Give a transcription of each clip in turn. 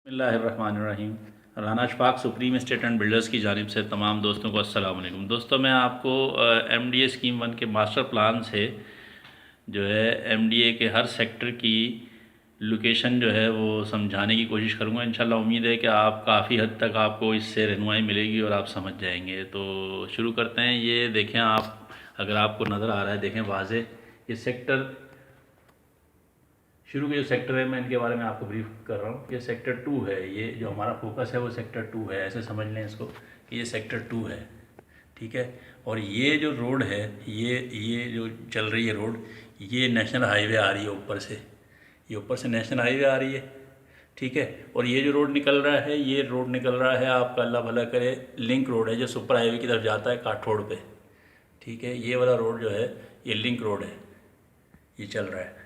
बिस्मिल्लाहिर्रहमानिर्रहीम। Rana Ashfaq supreme estate and builders की जानिब से तमाम दोस्तों को अस्सलाम वालेकुम। दोस्तों, मैं आपको एमडीए स्कीम 1 के मास्टर प्लान से जो है एमडीए के हर सेक्टर की लोकेशन जो है वो समझाने की कोशिश करूँगा। इंशाल्लाह उम्मीद है कि आप काफ़ी हद तक आपको इससे रहनुमाई मिलेगी और आप समझ जाएंगे। तो शुरू करते हैं। ये देखें आप, अगर आपको नज़र आ रहा है, देखें वाज़े, ये सेक्टर शुरू के जो सेक्टर है मैं इनके बारे में आपको ब्रीफ कर रहा हूँ। ये सेक्टर 2 है। ये जो हमारा फोकस है वो सेक्टर 2 है। ऐसे समझ लें इसको कि ये सेक्टर 2 है, ठीक है। और ये जो रोड है, ये जो चल रही है रोड, ये नेशनल हाईवे आ रही है ऊपर से, ये ऊपर से नेशनल हाईवे आ रही है, ठीक है। और ये जो रोड निकल रहा है, ये रोड निकल रहा है आपका, अल्लाह भला करे, लिंक रोड है जो सुपर हाईवे की तरफ जाता है काठोड़ पे, ठीक है। ये वाला रोड जो है ये लिंक रोड है, ये चल रहा है।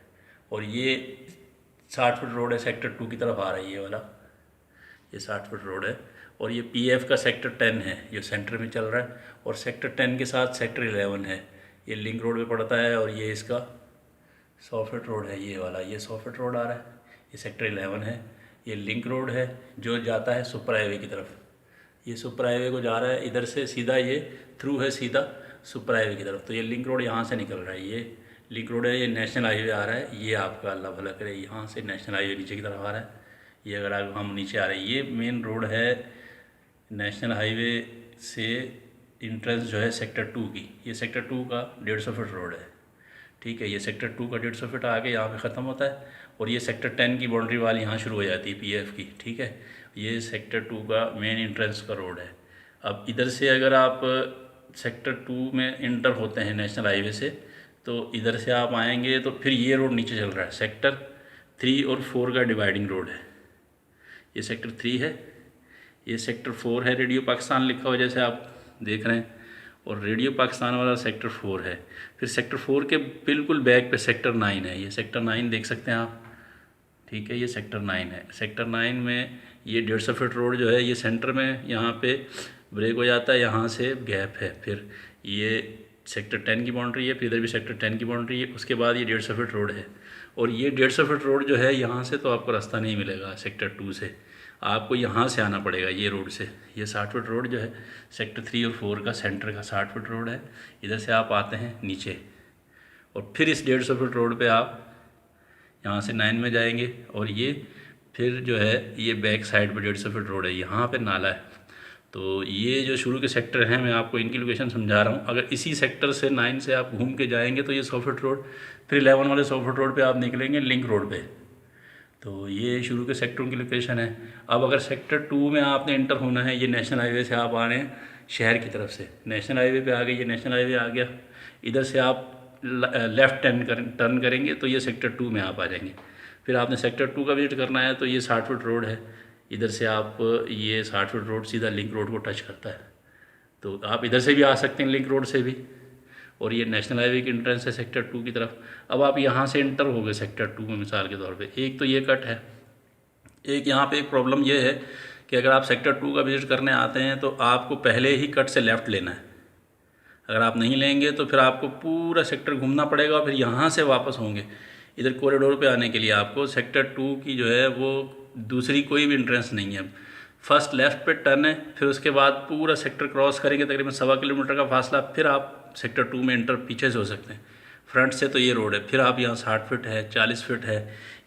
और ये 60 फुट रोड है, सेक्टर 2 की तरफ आ रही है वाला, ये 60 फुट रोड है। और ये पीएफ का सेक्टर 10 है जो सेंटर में चल रहा है। और सेक्टर 10 के साथ सेक्टर 11 है, ये लिंक रोड पे पड़ता है। और ये इसका 100 फुट रोड है, ये वाला, ये 100 फुट रोड आ रहा है, ये सेक्टर 11 है। ये लिंक रोड है जो जाता है सुपर हाईवे की तरफ, ये सुपर हाईवे को जा रहा है इधर से सीधा, ये थ्रू है सीधा सुपर हाईवे की तरफ। तो ये लिंक रोड यहाँ से निकल रहा है, ये लिंक रोड है, ये नेशनल हाईवे आ रहा है। ये आपका अल्लाह भला करे यहाँ से नेशनल हाईवे नीचे की तरफ आ रहा है। ये अगर हम नीचे आ रहे हैं, ये मेन रोड है नेशनल हाईवे से इंट्रेंस जो है सेक्टर 2 की। ये सेक्टर 2 का 150 फुट रोड है, ठीक है। ये सेक्टर 2 का 150 फुट आगे यहाँ पे ख़त्म होता है। और ये सेक्टर 10 की बाउंड्री वाल यहाँ शुरू हो जाती है पीएफ की, ठीक है। ये सेक्टर 2 का मेन इंट्रेंस का रोड है। अब इधर से अगर आप सेक्टर 2 में इंटर होते हैं नेशनल हाईवे से, तो इधर से आप आएंगे तो फिर ये रोड नीचे चल रहा है, सेक्टर 3 और 4 का डिवाइडिंग रोड है। ये सेक्टर 3 है, ये सेक्टर 4 है, रेडियो पाकिस्तान लिखा हुआ जैसे आप देख रहे हैं। और रेडियो पाकिस्तान वाला सेक्टर 4 है। फिर सेक्टर 4 के बिल्कुल बैक पे सेक्टर 9 है, ये सेक्टर 9 देख सकते हैं आप, ठीक है। ये सेक्टर 9 है। सेक्टर 9 में ये 150 फुट रोड जो है ये सेंटर में यहाँ पे ब्रेक हो जाता है, यहाँ से गैप है। फिर ये सेक्टर 10 की बाउंड्री है, फिर इधर भी सेक्टर 10 की बाउंड्री है। उसके बाद ये 150 फुट रोड है। और ये 150 फुट रोड जो है यहाँ से तो आपको रास्ता नहीं मिलेगा सेक्टर 2 से, आपको यहाँ से आना पड़ेगा ये रोड से। ये 60 फुट रोड जो है सेक्टर 3 और 4 का सेंटर का 60 फुट रोड है। इधर से आप आते हैं नीचे और फिर इस 150 फुट रोड पे आप यहाँ से 9 में जाएंगे। और ये फिर जो है ये बैक साइड पर 150 फुट रोड है, यहाँ पे नाला है। तो ये जो शुरू के सेक्टर हैं मैं आपको इनकी लोकेशन समझा रहा हूँ। अगर इसी सेक्टर से 9 से आप घूम के जाएंगे तो ये 100 फुट रोड, फिर 11 वाले 100 फुट रोड पे आप निकलेंगे लिंक रोड पे। तो ये शुरू के सेक्टरों की लोकेशन है। अब अगर सेक्टर 2 में आपने इंटर होना है, ये नेशनल हाईवे से आप आ रहे हैं शहर की तरफ से, नेशनल हाईवे पे आ गए, ये नेशनल हाईवे आ गया। इधर से आप लेफ़्ट टर्न करेंगे तो ये सेक्टर 2 में आप आ जाएंगे। फिर आपने सेक्टर 2 का विजिट करना है तो ये 60 फुट रोड है, इधर से आप, ये 60 फुट रोड सीधा लिंक रोड को टच करता है। तो आप इधर से भी आ सकते हैं लिंक रोड से भी। और ये नेशनल हाईवे की इंट्रेंस है सेक्टर 2 की तरफ। अब आप यहाँ से इंटर हो गए सेक्टर 2 में, मिसाल के तौर पे एक तो ये कट है। एक यहाँ पे एक प्रॉब्लम ये है कि अगर आप सेक्टर 2 का विजिट करने आते हैं तो आपको पहले ही कट से लेफ़्ट लेना है। अगर आप नहीं लेंगे तो फिर आपको पूरा सेक्टर घूमना पड़ेगा और फिर यहाँ से वापस होंगे इधर कॉरिडोर पे आने के लिए। आपको सेक्टर 2 की जो है वो दूसरी कोई भी इंट्रेंस नहीं है, फर्स्ट लेफ़्ट पे टर्न है, फिर उसके बाद पूरा सेक्टर क्रॉस करेंगे, तकरीबन 1.25 किलोमीटर का फासला, फिर आप सेक्टर 2 में इंटर पीछे से हो सकते हैं। फ्रंट से तो ये रोड है, फिर आप यहाँ 60 फुट है, 40 फुट है,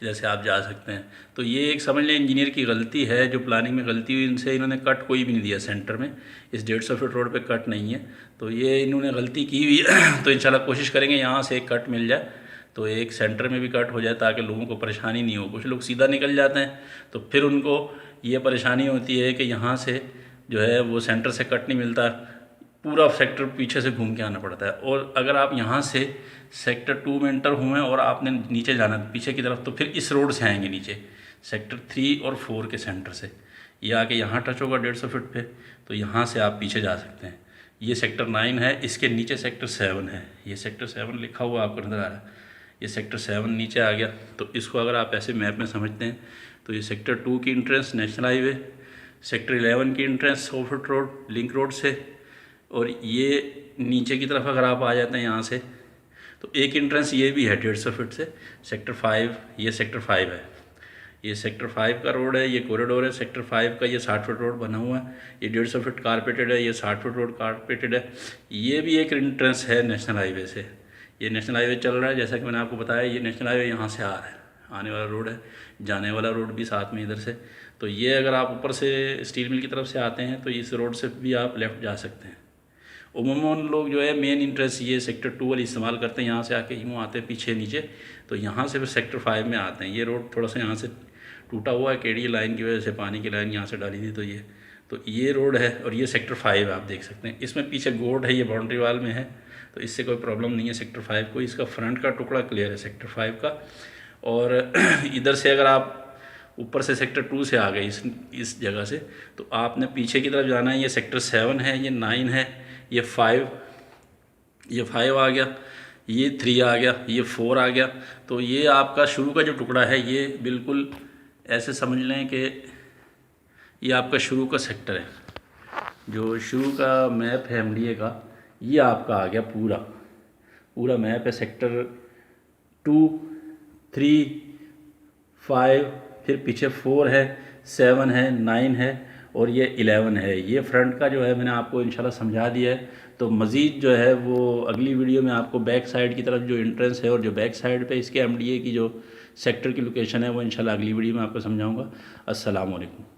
इधर से आप जा सकते हैं। तो ये एक समझ लें इंजीनियर की गलती है, जो प्लानिंग में गलती हुई इनसे, इन्होंने कट कोई भी नहीं दिया सेंटर में, इस 150 फुट रोड पे कट नहीं है। तो ये इन्होंने गलती की हुई है। तो इंशाल्लाह कोशिश करेंगे यहाँ से एक कट मिल जाए, तो एक सेंटर में भी कट हो जाए ताकि लोगों को परेशानी नहीं हो। कुछ लोग सीधा निकल जाते हैं तो फिर उनको ये परेशानी होती है कि यहाँ से जो है वो सेंटर से कट नहीं मिलता, पूरा सेक्टर पीछे से घूम के आना पड़ता है। और अगर आप यहाँ से सेक्टर 2 में इंटर हुए और आपने नीचे जाना पीछे की तरफ, तो फिर इस रोड से आएंगे नीचे सेक्टर 3 और 4 के सेंटर से, ये आके यहाँ टच होगा 150 फुट पे, तो यहाँ से आप पीछे जा सकते हैं। ये सेक्टर 9 है, इसके नीचे सेक्टर 7 है, ये सेक्टर 7 लिखा हुआ आपको नज़र आ रहा है, ये सेक्टर 7 नीचे आ गया। तो इसको अगर आप ऐसे मैप में समझते हैं तो ये सेक्टर 2 की इंट्रेंस नेशनल हाईवे, सेक्टर 11 की entrance 100 foot road link road से, और ये नीचे की तरफ अगर आप आ जाते हैं यहाँ से तो एक इंट्रेंस ये भी है 150 फुट से सेक्टर 5, ये सेक्टर 5 है, ये सेक्टर 5 का रोड है, ये कॉरिडोर है सेक्टर 5 का। ये 60 फुट रोड बना हुआ है, ये 150 फुट कारपेटेड है, ये 60 फुट रोड कारपेटेड है। ये भी एक एंट्रेंस है नेशनल हाईवे से। ये नेशनल हाईवे चल रहा है, जैसा कि मैंने आपको बताया, ये नेशनल हाईवे यहाँ से आ रहा है, आने वाला रोड है, जाने वाला रोड भी साथ में इधर से। तो ये अगर आप ऊपर से स्टील मिल की तरफ से आते हैं तो इस रोड से भी आप लेफ़्ट जा सकते हैं। उमूमन लोग जो है मेन इंटरेस्ट ये सेक्टर 2 वाली इस्तेमाल करते हैं, यहाँ से आके यूँ आते हैं पीछे नीचे, तो यहाँ से फिर सेक्टर 5 में आते हैं। ये रोड थोड़ा सा यहाँ से टूटा हुआ है, केडी लाइन की वजह से, पानी की लाइन यहाँ से डाली थी, तो ये रोड है और ये सेक्टर 5 आप देख सकते हैं। इसमें पीछे गोड है, ये बाउंड्री वाल में है, तो इससे कोई प्रॉब्लम नहीं है सेक्टर 5 को। इसका फ्रंट का टुकड़ा क्लियर है सेक्टर 5 का। और इधर से अगर आप ऊपर से सेक्टर 2 से आ गए इस जगह से, तो आपने पीछे की तरफ जाना है। ये सेक्टर 7 है, ये 9 है, ये 5 आ गया, ये 3 आ गया, ये 4 आ गया। तो ये आपका शुरू का जो टुकड़ा है, ये बिल्कुल ऐसे समझ लें कि ये आपका शुरू का सेक्टर है। जो शुरू का मैप है एमडीए का, ये आपका आ गया पूरा मैप है। सेक्टर 2, 3, 5, फिर पीछे 4 है, 7 है, 9 है और ये 11 है। ये फ्रंट का जो है मैंने आपको इंशाल्लाह समझा दिया है। तो मज़ीद जो है वो अगली वीडियो में आपको बैक साइड की तरफ जो एंट्रेंस है और जो बैक साइड पे इसके एमडीए की जो सेक्टर की लोकेशन है, वो इंशाल्लाह अगली वीडियो में आपको समझाऊंगा। अस्सलाम वालेकुम।